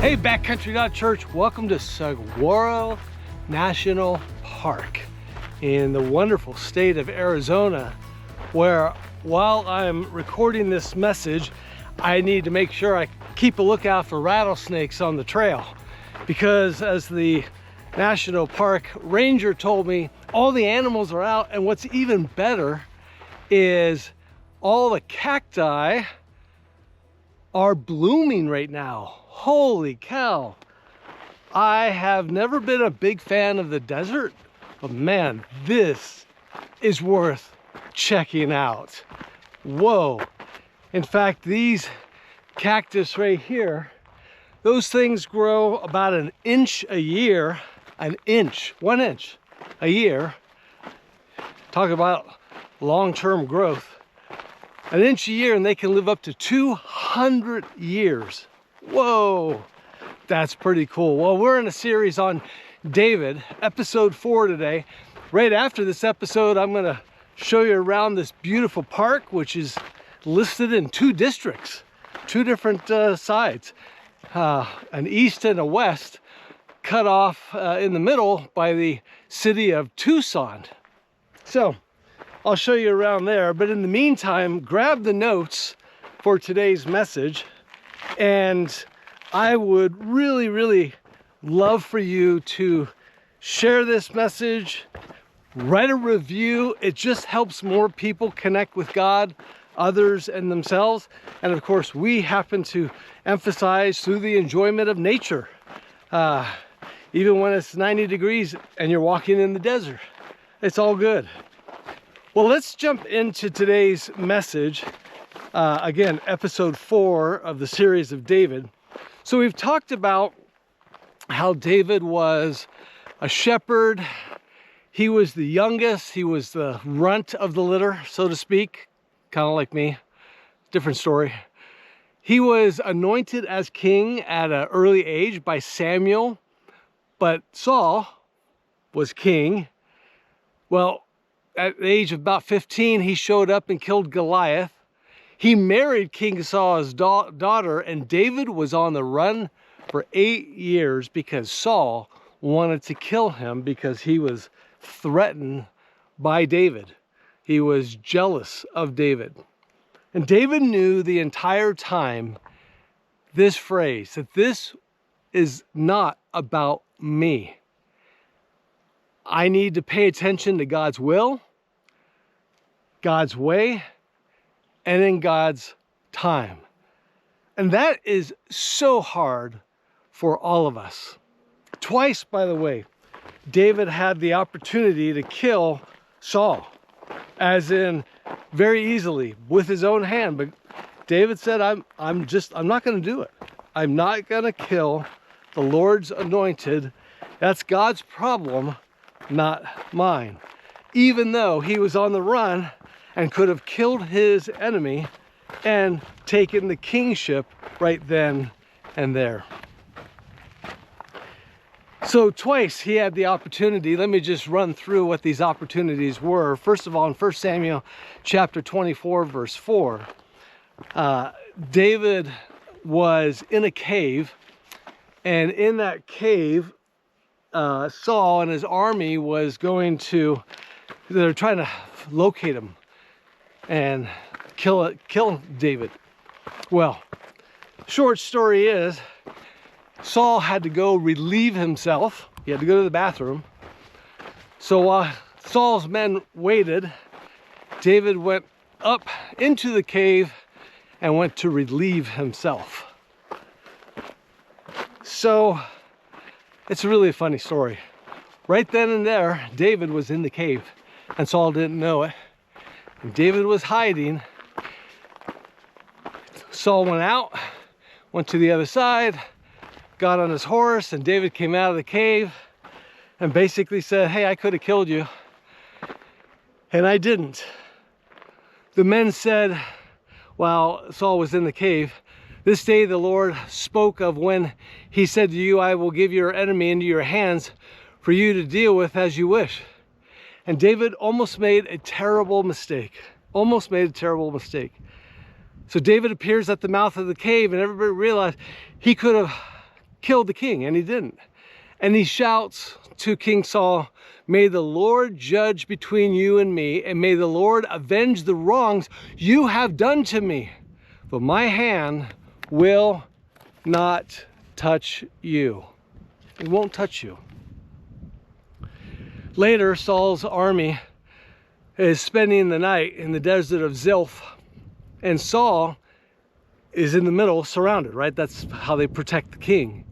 Hey, backcountry.church, welcome to Saguaro National Park in the wonderful state of Arizona, where while I'm recording this message, I need to make sure I keep a lookout for rattlesnakes on the trail, because as the National Park ranger told me, all the animals are out, and what's even better is all the cacti are blooming right now. Holy cow. I have never been a big fan of the desert, but man, this is worth checking out. Whoa. In fact, these cactus right here, those things grow about an inch a year, 1 inch a year. Talk about long-term growth. 1 inch a year, and they can live up to 200 years. Whoa, that's pretty cool. Well, we're in a series on David, episode 4 today. Right after this episode, I'm gonna show you around this beautiful park, which is listed in 2 districts, 2 different sides, an east and a west, cut off in the middle by the city of Tucson. So I'll show you around there, but in the meantime, grab the notes for today's message, and I would really love for you to share this message, write a review. It just helps more people connect with God, others, and themselves. And of course, we happen to emphasize through the enjoyment of nature, even when it's 90 degrees and you're walking in the desert. It's all good. Well, let's jump into today's message. Again, episode 4 of the series of David. So we've talked about how David was a shepherd. He was the youngest. He was the runt of the litter, so to speak, kind of like me. Different story. He was anointed as king at an early age by Samuel, but Saul was king. Well, at the age of about 15, he showed up and killed Goliath. He married King Saul's daughter, and David was on the run for 8 years because Saul wanted to kill him because he was threatened by David. He was jealous of David. And David knew the entire time this phrase, that this is not about me. I need to pay attention to God's will, God's way, and in God's time. And that is so hard for all of us. Twice, by the way, David had the opportunity to kill Saul, as in very easily with his own hand. But David said, I'm not going to do it. I'm not going to kill the Lord's anointed. That's God's problem, not mine. Even though he was on the run and could have killed his enemy and taken the kingship right then and there. So twice he had the opportunity. Let me just run through what these opportunities were. First of all, in 1 Samuel chapter 24, verse 4, David was in a cave, and in that cave, Saul and his army was they're trying to locate him and kill David. Well, short story is, Saul had to go relieve himself. He had to go to the bathroom. So while Saul's men waited, David went up into the cave and went to relieve himself. So it's really a funny story. Right then and there, David was in the cave, and Saul didn't know it. And David was hiding. Saul went out, went to the other side, got on his horse, and David came out of the cave and basically said, hey, I could have killed you, and I didn't. The men said, while Saul was in the cave, this day the Lord spoke of when he said to you, I will give your enemy into your hands for you to deal with as you wish. And David almost made a terrible mistake. So David appears at the mouth of the cave, and everybody realized he could have kill the king, and he didn't. And he shouts to King Saul, "May the Lord judge between you and me, and may the Lord avenge the wrongs you have done to me. But my hand will not touch you." It won't touch you. Later, Saul's army is spending the night in the desert of Ziph, and Saul is in the middle, surrounded, right? That's how they protect the king.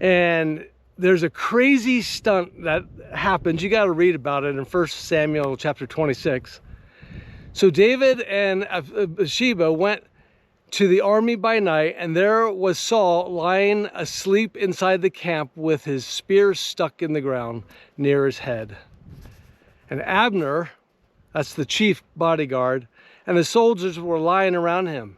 And there's a crazy stunt that happens. You got to read about it in 1 Samuel chapter 26. So David and Bathsheba went to the army by night, and there was Saul lying asleep inside the camp with his spear stuck in the ground near his head. And Abner, that's the chief bodyguard, and the soldiers were lying around him.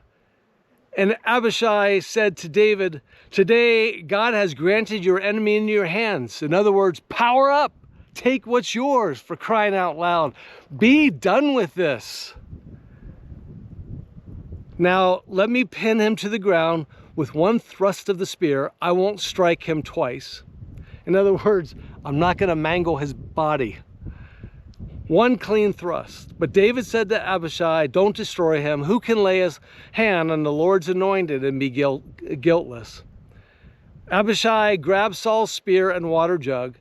And Abishai said to David, "Today God has granted your enemy into your hands." In other words, power up. Take what's yours, for crying out loud. Be done with this. Now let me pin him to the ground with one thrust of the spear. I won't strike him twice. In other words, I'm not going to mangle his body. One clean thrust. But David said to Abishai, "Don't destroy him. Who can lay his hand on the Lord's anointed and be guiltless?" Abishai grabbed Saul's spear and water jug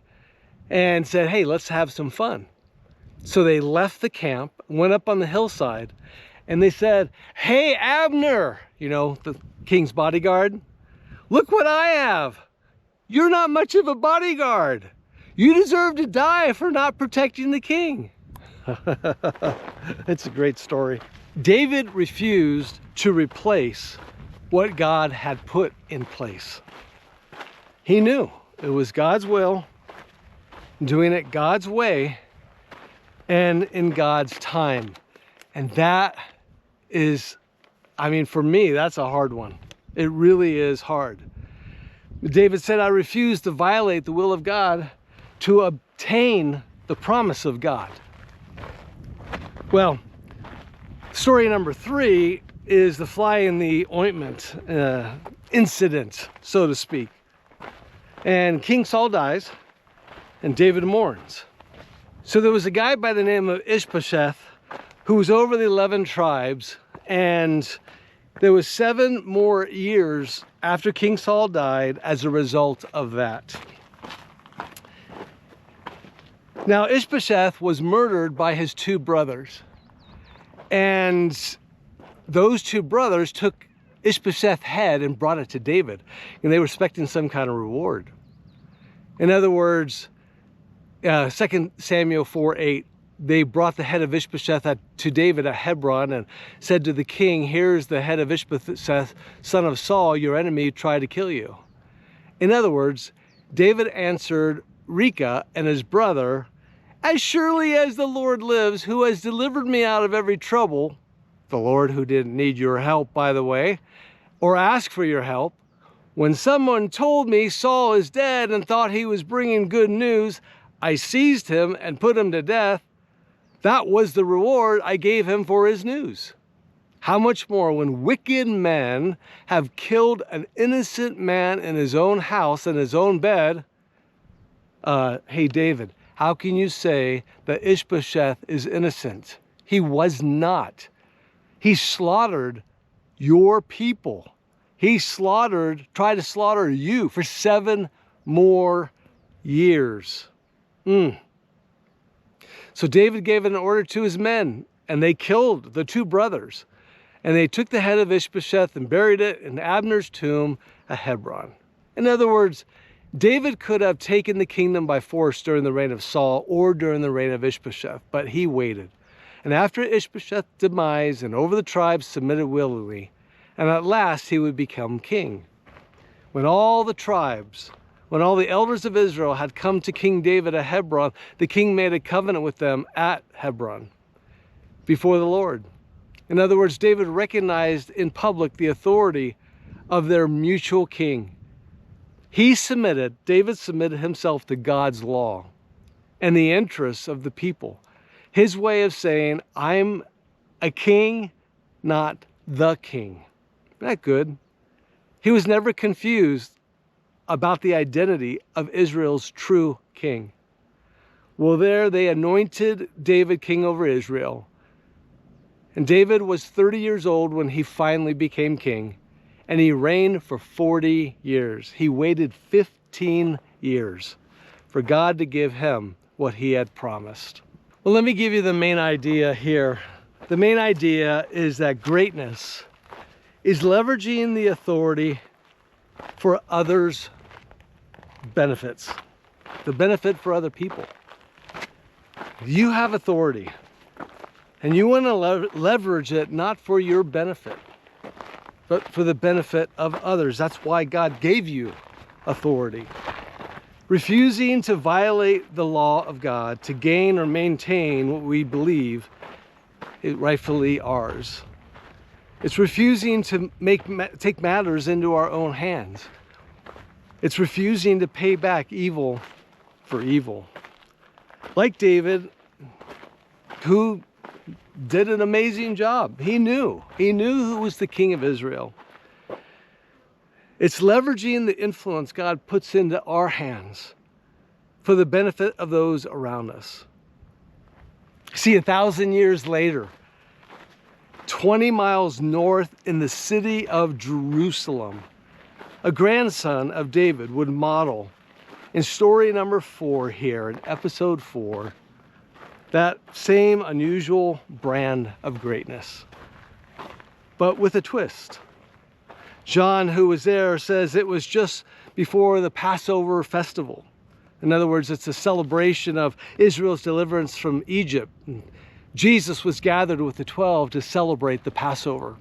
and said, "Hey, let's have some fun." So they left the camp, went up on the hillside, and they said, "Hey, Abner," you know, the king's bodyguard, "look what I have. You're not much of a bodyguard. You deserve to die for not protecting the king." It's a great story. David refused to replace what God had put in place. He knew it was God's will, doing it God's way, and in God's time. And that is, I mean, for me, that's a hard one. It really is hard. David said, "I refuse to violate the will of God to obtain the promise of God." Well, story number 3 is the fly in the ointment incident, so to speak. And King Saul dies, and David mourns. So there was a guy by the name of Ishbosheth who was over the 11 tribes, and there was 7 more years after King Saul died as a result of that. Now, Ishbosheth was murdered by his 2 brothers, and those 2 brothers took Ishbosheth's head and brought it to David, and they were expecting some kind of reward. In other words, 2 Samuel 4:8, they brought the head of Ishbosheth to David at Hebron and said to the king, "Here's the head of Ishbosheth, son of Saul, your enemy who tried to kill you." In other words, David answered Rechah and his brother, "As surely as the Lord lives, who has delivered me out of every trouble," the Lord who didn't need your help, by the way, or ask for your help, "when someone told me Saul is dead and thought he was bringing good news, I seized him and put him to death. That was the reward I gave him for his news. How much more when wicked men have killed an innocent man in his own house, in his own bed?" Hey, David, how can you say that Ishbosheth is innocent? He was not. He slaughtered your people. He tried to slaughter you for 7 more years. So David gave an order to his men, and they killed the 2 brothers. And they took the head of Ishbosheth and buried it in Abner's tomb at Hebron. In other words, David could have taken the kingdom by force during the reign of Saul or during the reign of Ishbosheth, but he waited. And after Ishbosheth's demise, and over the tribes submitted willingly, and at last he would become king. When all the elders of Israel had come to King David at Hebron, the king made a covenant with them at Hebron before the Lord. In other words, David recognized in public the authority of their mutual king. David submitted himself to God's law and the interests of the people. His way of saying, "I'm a king, not the king." Isn't that good? He was never confused about the identity of Israel's true king. Well, there they anointed David king over Israel. And David was 30 years old when he finally became king. And he reigned for 40 years. He waited 15 years for God to give him what he had promised. Well, let me give you the main idea here. The main idea is that greatness is leveraging the authority for others' benefits, the benefit for other people. You have authority, and you want to leverage it not for your benefit, but for the benefit of others. That's why God gave you authority. Refusing to violate the law of God to gain or maintain what we believe is rightfully ours. It's refusing to take matters into our own hands. It's refusing to pay back evil for evil. Like David, who did an amazing job. He knew who was the king of Israel. It's leveraging the influence God puts into our hands for the benefit of those around us. See, 1,000 years later, 20 miles north in the city of Jerusalem, a grandson of David would model in story number 4 here, in episode 4, that same unusual brand of greatness, but with a twist. John, who was there, says it was just before the Passover festival. In other words, it's a celebration of Israel's deliverance from Egypt. Jesus was gathered with the 12 to celebrate the Passover.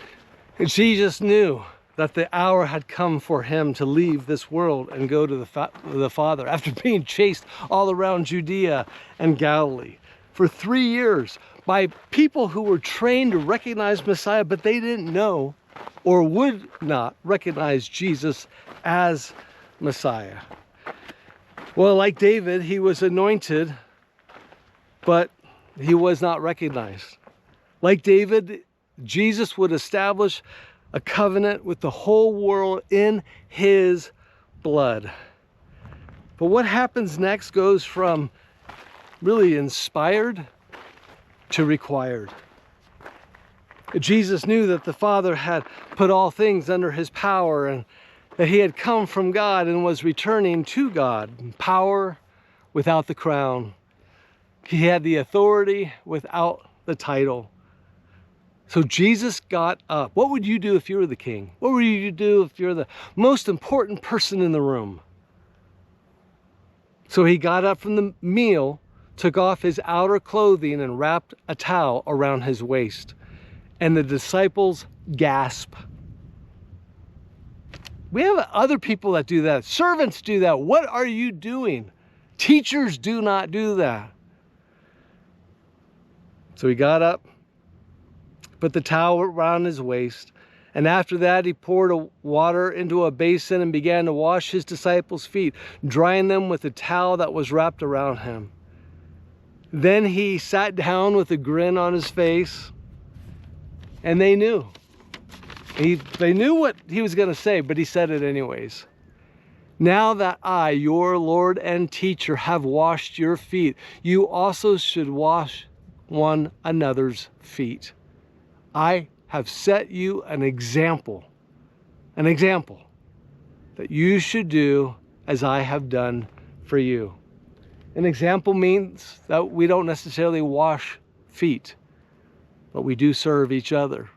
And Jesus knew that the hour had come for him to leave this world and go to the Father after being chased all around Judea and Galilee for 3 years by people who were trained to recognize Messiah, but they didn't know or would not recognize Jesus as Messiah. Well, like David, he was anointed, but he was not recognized. Like David, Jesus would establish a covenant with the whole world in his blood. But what happens next goes from really inspired to required. Jesus knew that the Father had put all things under his power and that he had come from God and was returning to God. Power without the crown. He had the authority without the title. So Jesus got up. What would you do if you were the king? What would you do if you're the most important person in the room? So he got up from the meal, took off his outer clothing and wrapped a towel around his waist. And the disciples gasp. We have other people that do that. Servants do that. What are you doing? Teachers do not do that. So he got up, put the towel around his waist, and after that he poured water into a basin and began to wash his disciples' feet, drying them with the towel that was wrapped around him. Then he sat down with a grin on his face, and they knew. They knew what he was going to say, but he said it anyways. Now that I, your Lord and teacher, have washed your feet, you also should wash one another's feet. I have set you an example that you should do as I have done for you. An example means that we don't necessarily wash feet, but we do serve each other.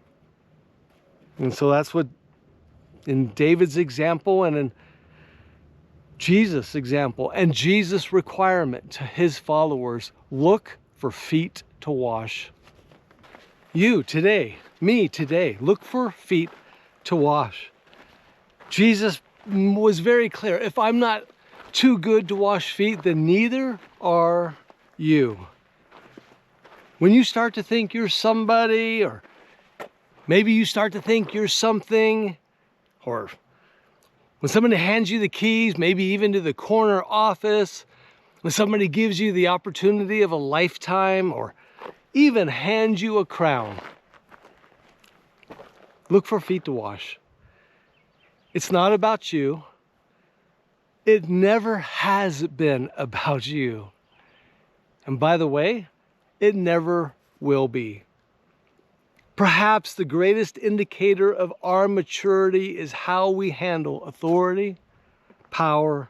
And so that's what, in David's example and in Jesus' example and Jesus' requirement to his followers, look for feet to wash. You today, me today, look for feet to wash. Jesus was very clear. If I'm not too good to wash feet, then neither are you. When you start to think you're somebody, or maybe you start to think you're something, or when somebody hands you the keys, maybe even to the corner office, when somebody gives you the opportunity of a lifetime, or even hands you a crown, look for feet to wash. It's not about you. It never has been about you. And by the way, it never will be. Perhaps the greatest indicator of our maturity is how we handle authority, power,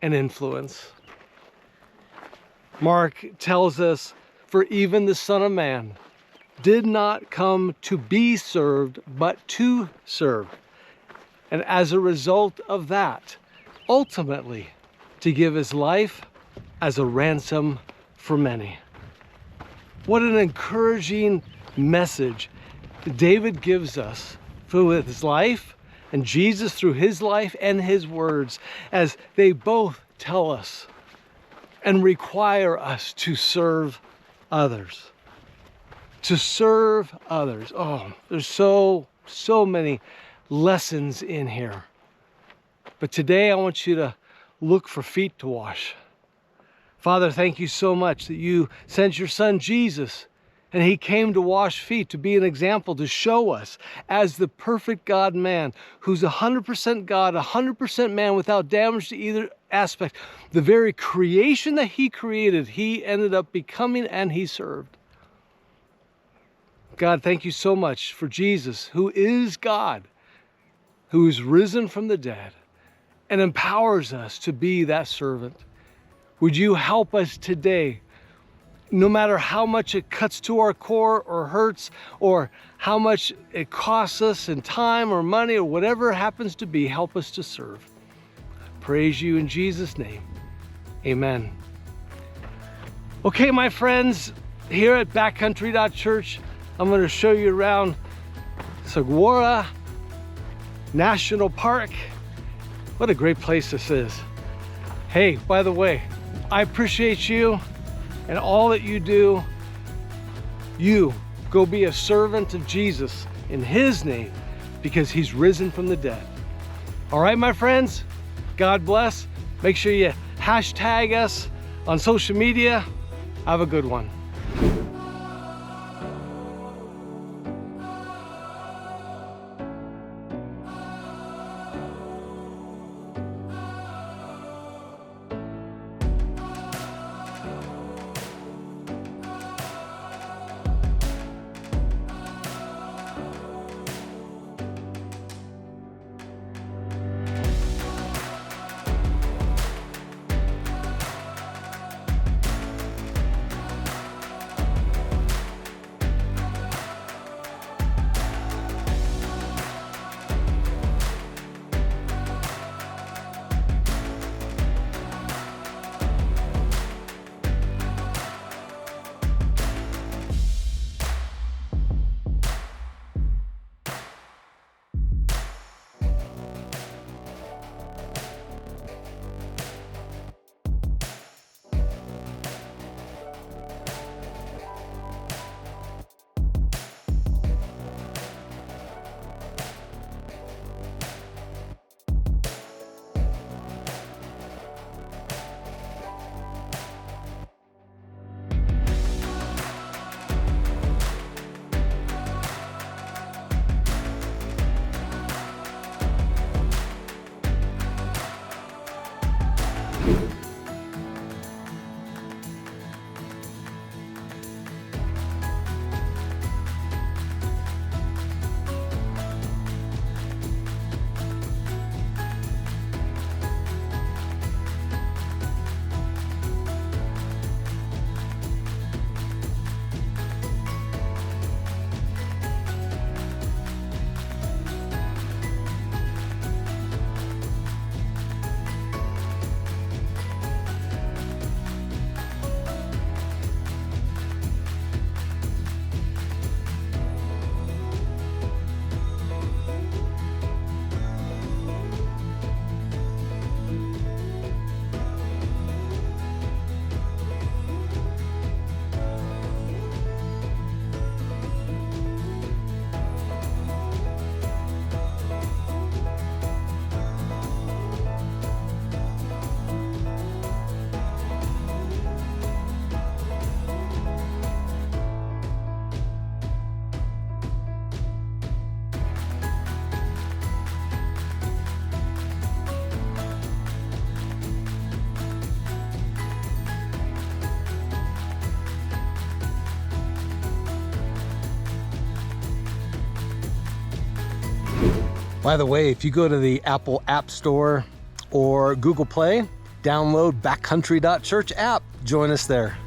and influence. Mark tells us, for even the Son of Man did not come to be served, but to serve. And as a result of that, ultimately, to give his life as a ransom for many. What an encouraging message David gives us through his life, and Jesus through his life and his words, as they both tell us and require us to serve others. To serve others. Oh, there's so many lessons in here. But today I want you to look for feet to wash. Father, thank you so much that you sent your son Jesus, and he came to wash feet, to be an example, to show us as the perfect God-man, who's 100% God, 100% man, without damage to either aspect. The very creation that he created, he ended up becoming, and he served. God, thank you so much for Jesus, who is God, who is risen from the dead, and empowers us to be that servant. Would you help us today, no matter how much it cuts to our core or hurts, or how much it costs us in time or money or whatever it happens to be, help us to serve. Praise you in Jesus' name. Amen. Okay, my friends, here at backcountry.church, I'm going to show you around Saguaro National Park. What a great place this is. Hey, by the way, I appreciate you and all that you do. You go be a servant of Jesus in his name, because he's risen from the dead. All right, my friends, God bless. Make sure you hashtag us on social media. Have a good one. By the way, if you go to the Apple App Store or Google Play, download backcountry.church app. Join us there.